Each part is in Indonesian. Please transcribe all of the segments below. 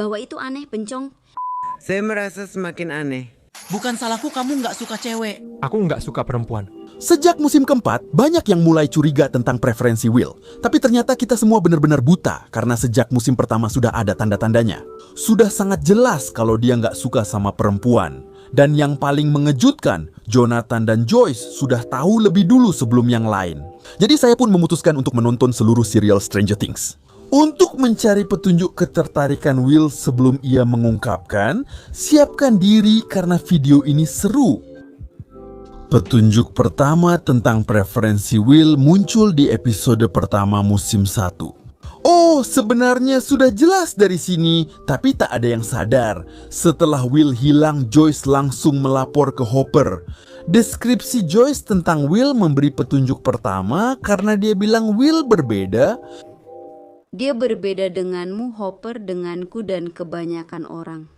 bahwa itu aneh, bencong. Saya merasa semakin aneh. Bukan salahku kamu nggak suka cewek. Aku nggak suka perempuan. Sejak musim keempat, banyak yang mulai curiga tentang preferensi Will. Tapi ternyata kita semua benar-benar buta karena sejak musim pertama sudah ada tanda-tandanya. Sudah sangat jelas kalau dia nggak suka sama perempuan. Dan yang paling mengejutkan, Jonathan dan Joyce sudah tahu lebih dulu sebelum yang lain. Jadi saya pun memutuskan untuk menonton seluruh serial Stranger Things. Untuk mencari petunjuk ketertarikan Will sebelum ia mengungkapkan, siapkan diri karena video ini seru. Petunjuk pertama tentang preferensi Will muncul di episode pertama musim 1. Oh, sebenarnya sudah jelas dari sini, tapi tak ada yang sadar. Setelah Will hilang, Joyce langsung melapor ke Hopper. Deskripsi Joyce tentang Will memberi petunjuk pertama karena dia bilang Will berbeda. Dia berbeda denganmu, Hopper, denganku, dan kebanyakan orang.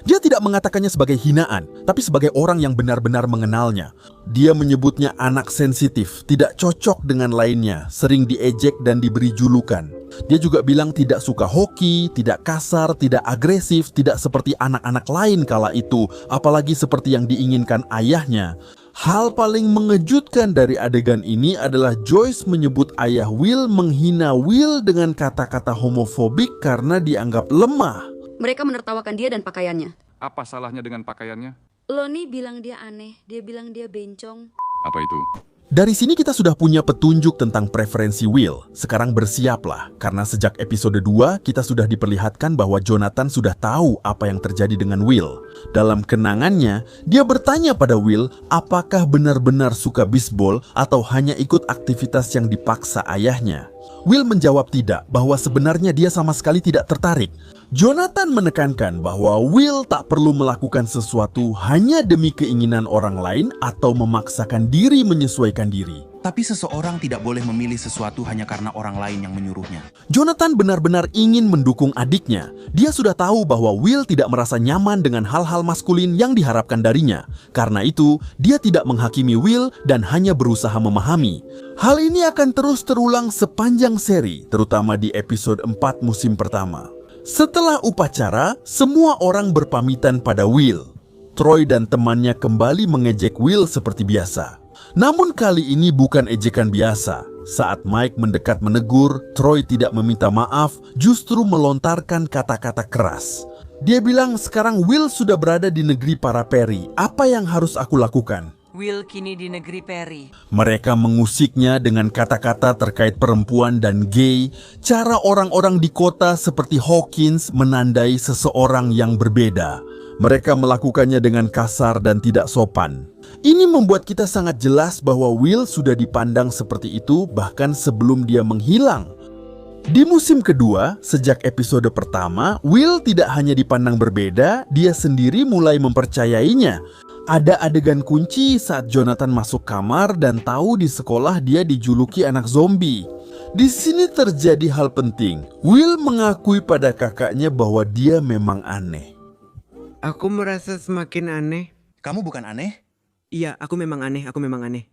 Dia tidak mengatakannya sebagai hinaan, tapi sebagai orang yang benar-benar mengenalnya. Dia menyebutnya anak sensitif, tidak cocok dengan lainnya, sering diejek dan diberi julukan. Dia juga bilang tidak suka hoki, tidak kasar, tidak agresif, tidak seperti anak-anak lain kala itu, apalagi seperti yang diinginkan ayahnya. Hal paling mengejutkan dari adegan ini adalah Joyce menyebut ayah Will menghina Will dengan kata-kata homofobik karena dianggap lemah. Mereka menertawakan dia dan pakaiannya. Apa salahnya dengan pakaiannya? Loni bilang dia aneh, dia bilang dia bencong. Apa itu? Dari sini kita sudah punya petunjuk tentang preferensi Will. Sekarang bersiaplah, karena sejak episode 2 kita sudah diperlihatkan bahwa Jonathan sudah tahu apa yang terjadi dengan Will. Dalam kenangannya, dia bertanya pada Will apakah benar-benar suka bisbol atau hanya ikut aktivitas yang dipaksa ayahnya. Will menjawab tidak, bahwa sebenarnya dia sama sekali tidak tertarik. Jonathan menekankan bahwa Will tak perlu melakukan sesuatu hanya demi keinginan orang lain atau memaksakan diri menyesuaikan diri. Tapi seseorang tidak boleh memilih sesuatu hanya karena orang lain yang menyuruhnya. Jonathan benar-benar ingin mendukung adiknya. Dia sudah tahu bahwa Will tidak merasa nyaman dengan hal-hal maskulin yang diharapkan darinya. Karena itu, dia tidak menghakimi Will dan hanya berusaha memahami. Hal ini akan terus terulang sepanjang seri, terutama di episode 4 musim pertama. Setelah upacara, semua orang berpamitan pada Will. Troy dan temannya kembali mengejek Will seperti biasa. Namun kali ini bukan ejekan biasa. Saat Mike mendekat menegur, Troy tidak meminta maaf, justru melontarkan kata-kata keras. Dia bilang sekarang Will sudah berada di negeri para peri. Apa yang harus aku lakukan? Will kini di negeri peri. Mereka mengusiknya dengan kata-kata terkait perempuan dan gay. Cara orang-orang di kota seperti Hawkins menandai seseorang yang berbeda. Mereka melakukannya dengan kasar dan tidak sopan. Ini membuat kita sangat jelas bahwa Will sudah dipandang seperti itu bahkan sebelum dia menghilang. Di musim kedua, sejak episode pertama, Will tidak hanya dipandang berbeda, dia sendiri mulai mempercayainya. Ada adegan kunci saat Jonathan masuk kamar dan tahu di sekolah dia dijuluki anak zombie. Di sini terjadi hal penting. Will mengakui pada kakaknya bahwa dia memang aneh. Aku merasa semakin aneh. Kamu bukan aneh? Iya, aku memang aneh.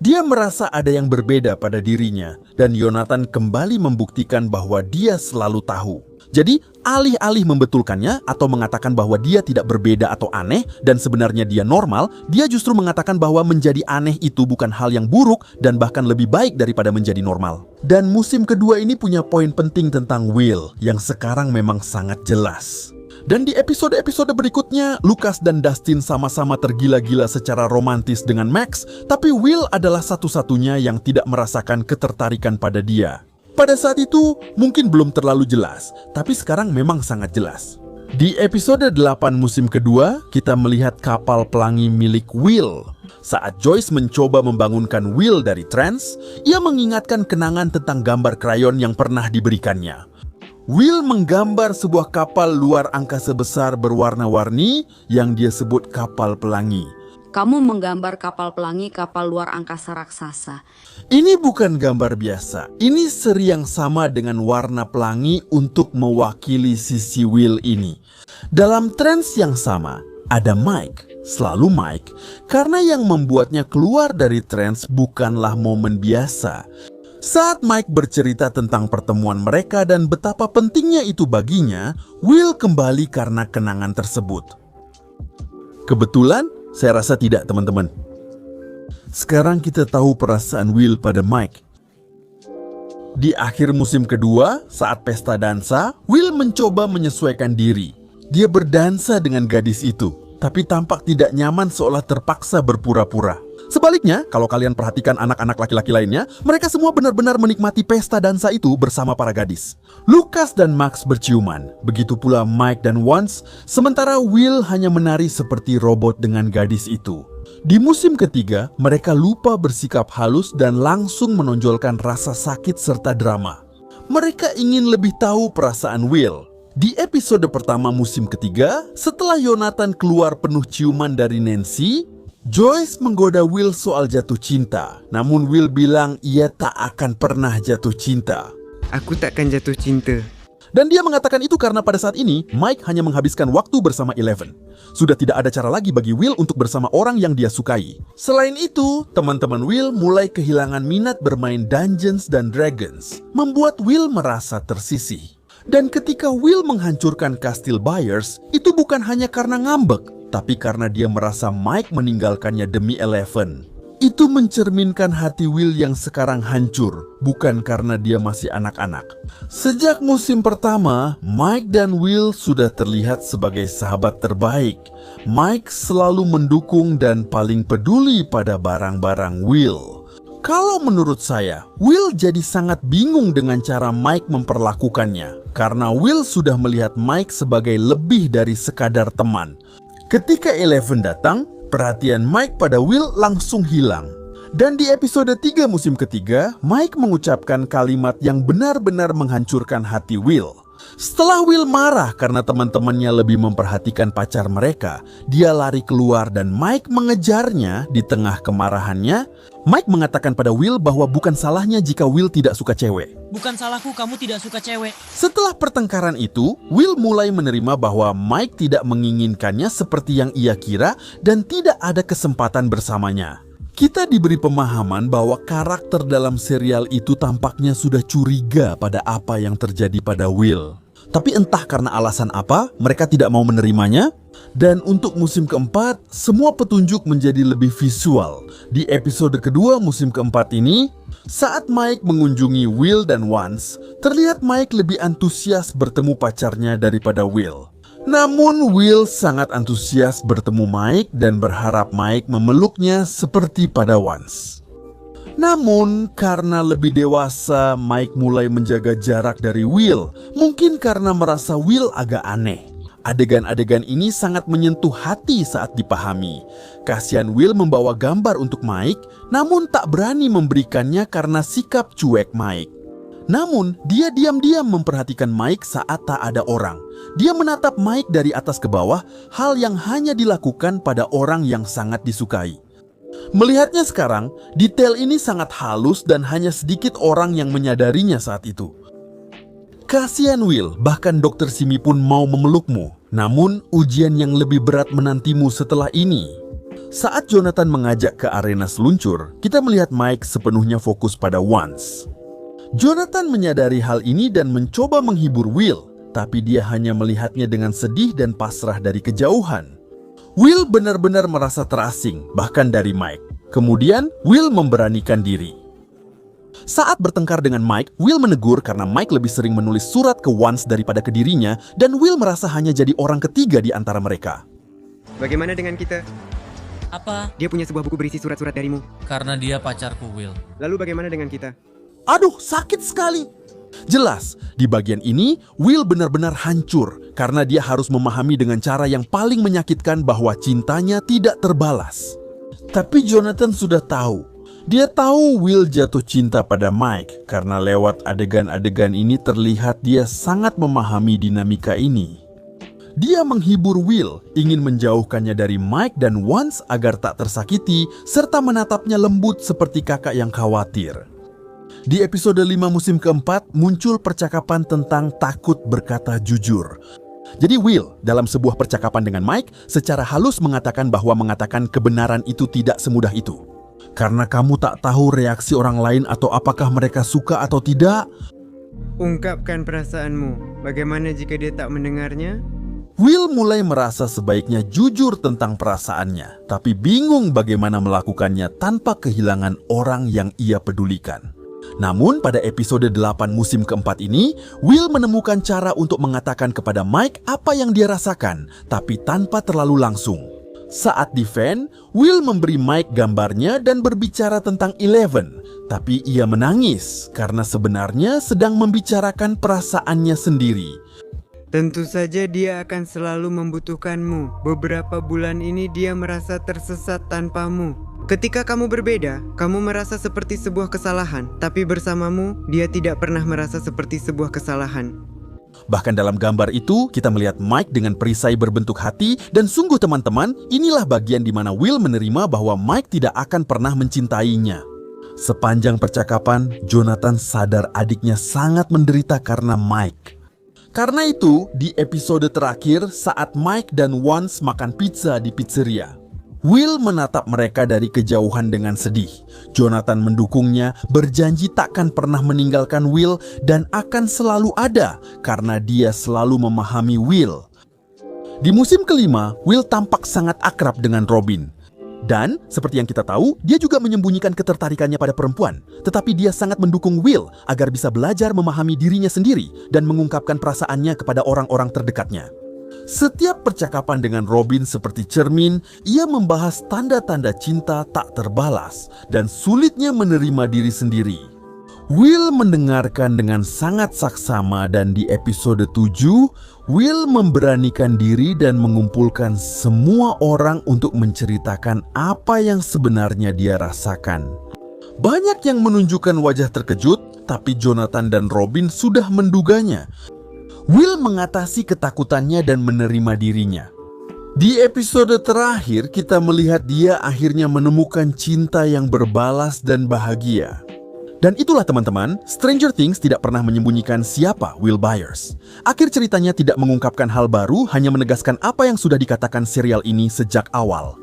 Dia merasa ada yang berbeda pada dirinya, dan Jonathan kembali membuktikan bahwa dia selalu tahu. Jadi, alih-alih membetulkannya atau mengatakan bahwa dia tidak berbeda atau aneh dan sebenarnya dia normal, dia justru mengatakan bahwa menjadi aneh itu bukan hal yang buruk dan bahkan lebih baik daripada menjadi normal. Dan musim kedua ini punya poin penting tentang Will yang sekarang memang sangat jelas. Dan di episode-episode berikutnya, Lucas dan Dustin sama-sama tergila-gila secara romantis dengan Max, tapi Will adalah satu-satunya yang tidak merasakan ketertarikan pada dia. Pada saat itu, mungkin belum terlalu jelas, tapi sekarang memang sangat jelas. Di episode 8 musim kedua, kita melihat kapal pelangi milik Will. Saat Joyce mencoba membangunkan Will dari trance, ia mengingatkan kenangan tentang gambar krayon yang pernah diberikannya. Will menggambar sebuah kapal luar angkasa besar berwarna-warni yang dia sebut kapal pelangi. Kamu menggambar kapal pelangi, kapal luar angkasa raksasa. Ini bukan gambar biasa. Ini seri yang sama dengan warna pelangi untuk mewakili sisi Will ini. Dalam trans yang sama, ada Mike. Selalu Mike. Karena yang membuatnya keluar dari trans bukanlah momen biasa. Saat Mike bercerita tentang pertemuan mereka dan betapa pentingnya itu baginya, Will kembali karena kenangan tersebut. Kebetulan, saya rasa tidak, teman-teman. Sekarang kita tahu perasaan Will pada Mike. Di akhir musim kedua, saat pesta dansa, Will mencoba menyesuaikan diri. Dia berdansa dengan gadis itu, tapi tampak tidak nyaman seolah terpaksa berpura-pura. Sebaliknya, kalau kalian perhatikan anak-anak laki-laki lainnya, mereka semua benar-benar menikmati pesta dansa itu bersama para gadis. Lucas dan Max berciuman, begitu pula Mike dan Vance, sementara Will hanya menari seperti robot dengan gadis itu. Di musim ketiga, mereka lupa bersikap halus dan langsung menonjolkan rasa sakit serta drama. Mereka ingin lebih tahu perasaan Will. Di episode pertama musim ketiga, setelah Yonatan keluar penuh ciuman dari Nancy, Joyce menggoda Will soal jatuh cinta. Namun Will bilang ia tak akan pernah jatuh cinta. Aku takkan jatuh cinta. Dan dia mengatakan itu karena pada saat ini, Mike hanya menghabiskan waktu bersama Eleven. Sudah tidak ada cara lagi bagi Will untuk bersama orang yang dia sukai. Selain itu, teman-teman Will mulai kehilangan minat bermain Dungeons dan Dragons, membuat Will merasa tersisih. Dan ketika Will menghancurkan Kastil Byers, itu bukan hanya karena ngambek, tapi karena dia merasa Mike meninggalkannya demi Eleven. Itu mencerminkan hati Will yang sekarang hancur, bukan karena dia masih anak-anak. Sejak musim pertama, Mike dan Will sudah terlihat sebagai sahabat terbaik. Mike selalu mendukung dan paling peduli pada barang-barang Will. Kalau menurut saya, Will jadi sangat bingung dengan cara Mike memperlakukannya, karena Will sudah melihat Mike sebagai lebih dari sekadar teman. Ketika Eleven datang, perhatian Mike pada Will langsung hilang. Dan di episode 3 musim ketiga, Mike mengucapkan kalimat yang benar-benar menghancurkan hati Will. Setelah Will marah karena teman-temannya lebih memperhatikan pacar mereka, dia lari keluar dan Mike mengejarnya. Di tengah kemarahannya, Mike mengatakan pada Will bahwa bukan salahnya jika Will tidak suka cewek. Bukan salahku kamu tidak suka cewek. Setelah pertengkaran itu, Will mulai menerima bahwa Mike tidak menginginkannya seperti yang ia kira dan tidak ada kesempatan bersamanya. Kita diberi pemahaman bahwa karakter dalam serial itu tampaknya sudah curiga pada apa yang terjadi pada Will. Tapi entah karena alasan apa, mereka tidak mau menerimanya. Dan untuk musim keempat, semua petunjuk menjadi lebih visual. Di episode kedua musim keempat ini, saat Mike mengunjungi Will dan Vance, terlihat Mike lebih antusias bertemu pacarnya daripada Will. Namun Will sangat antusias bertemu Mike dan berharap Mike memeluknya seperti pada Vance. Namun karena lebih dewasa, Mike mulai menjaga jarak dari Will. Mungkin karena merasa Will agak aneh. Adegan-adegan ini sangat menyentuh hati saat dipahami. Kasihan Will membawa gambar untuk Mike, namun tak berani memberikannya karena sikap cuek Mike. Namun, dia diam-diam memperhatikan Mike saat tak ada orang. Dia menatap Mike dari atas ke bawah, hal yang hanya dilakukan pada orang yang sangat disukai. Melihatnya sekarang, detail ini sangat halus dan hanya sedikit orang yang menyadarinya saat itu. Kasihan Will, bahkan Dr. Simi pun mau memelukmu. Namun, ujian yang lebih berat menantimu setelah ini. Saat Jonathan mengajak ke arena seluncur, kita melihat Mike sepenuhnya fokus pada Vance. Jonathan menyadari hal ini dan mencoba menghibur Will, tapi dia hanya melihatnya dengan sedih dan pasrah dari kejauhan. Will benar-benar merasa terasing, bahkan dari Mike. Kemudian, Will memberanikan diri. Saat bertengkar dengan Mike, Will menegur karena Mike lebih sering menulis surat ke Vance daripada ke dirinya, dan Will merasa hanya jadi orang ketiga di antara mereka. Bagaimana dengan kita? Apa? Dia punya sebuah buku berisi surat-surat darimu. Karena dia pacarku, Will. Lalu bagaimana dengan kita? Aduh, sakit sekali. Jelas, di bagian ini, Will benar-benar hancur karena dia harus memahami dengan cara yang paling menyakitkan bahwa cintanya tidak terbalas. Tapi Jonathan sudah tahu. Dia tahu Will jatuh cinta pada Mike karena lewat adegan-adegan ini terlihat dia sangat memahami dinamika ini. Dia menghibur Will, ingin menjauhkannya dari Mike dan Vance agar tak tersakiti, serta menatapnya lembut seperti kakak yang khawatir. Di episode 5 musim keempat, muncul percakapan tentang takut berkata jujur. Jadi Will, dalam sebuah percakapan dengan Mike, secara halus mengatakan bahwa mengatakan kebenaran itu tidak semudah itu. Karena kamu tak tahu reaksi orang lain atau apakah mereka suka atau tidak. Ungkapkan perasaanmu. Bagaimana jika dia tak mendengarnya? Will mulai merasa sebaiknya jujur tentang perasaannya, tapi bingung bagaimana melakukannya tanpa kehilangan orang yang ia pedulikan. Namun pada episode 8 musim keempat ini, Will menemukan cara untuk mengatakan kepada Mike apa yang dia rasakan, tapi tanpa terlalu langsung. Saat di van, Will memberi Mike gambarnya dan berbicara tentang Eleven, tapi ia menangis karena sebenarnya sedang membicarakan perasaannya sendiri. Tentu saja dia akan selalu membutuhkanmu. Beberapa bulan ini dia merasa tersesat tanpamu. Ketika kamu berbeda, kamu merasa seperti sebuah kesalahan. Tapi bersamamu, dia tidak pernah merasa seperti sebuah kesalahan. Bahkan dalam gambar itu, kita melihat Mike dengan perisai berbentuk hati dan sungguh teman-teman, inilah bagian di mana Will menerima bahwa Mike tidak akan pernah mencintainya. Sepanjang percakapan, Jonathan sadar adiknya sangat menderita karena Mike. Karena itu, di episode terakhir saat Mike dan Vance makan pizza di pizzeria, Will menatap mereka dari kejauhan dengan sedih. Jonathan mendukungnya, berjanji takkan pernah meninggalkan Will dan akan selalu ada karena dia selalu memahami Will. Di musim kelima, Will tampak sangat akrab dengan Robin. Dan, seperti yang kita tahu, dia juga menyembunyikan ketertarikannya pada perempuan. Tetapi dia sangat mendukung Will agar bisa belajar memahami dirinya sendiri dan mengungkapkan perasaannya kepada orang-orang terdekatnya. Setiap percakapan dengan Robin seperti cermin, ia membahas tanda-tanda cinta tak terbalas dan sulitnya menerima diri sendiri. Will mendengarkan dengan sangat saksama dan di episode 7, Will memberanikan diri dan mengumpulkan semua orang untuk menceritakan apa yang sebenarnya dia rasakan. Banyak yang menunjukkan wajah terkejut, tapi Jonathan dan Robin sudah menduganya. Will mengatasi ketakutannya dan menerima dirinya. Di episode terakhir, kita melihat dia akhirnya menemukan cinta yang berbalas dan bahagia. Dan itulah teman-teman, Stranger Things tidak pernah menyembunyikan siapa Will Byers. Akhir ceritanya tidak mengungkapkan hal baru, hanya menegaskan apa yang sudah dikatakan serial ini sejak awal.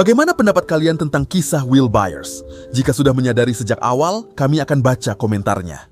Bagaimana pendapat kalian tentang kisah Will Byers? Jika sudah menyadari sejak awal, kami akan baca komentarnya.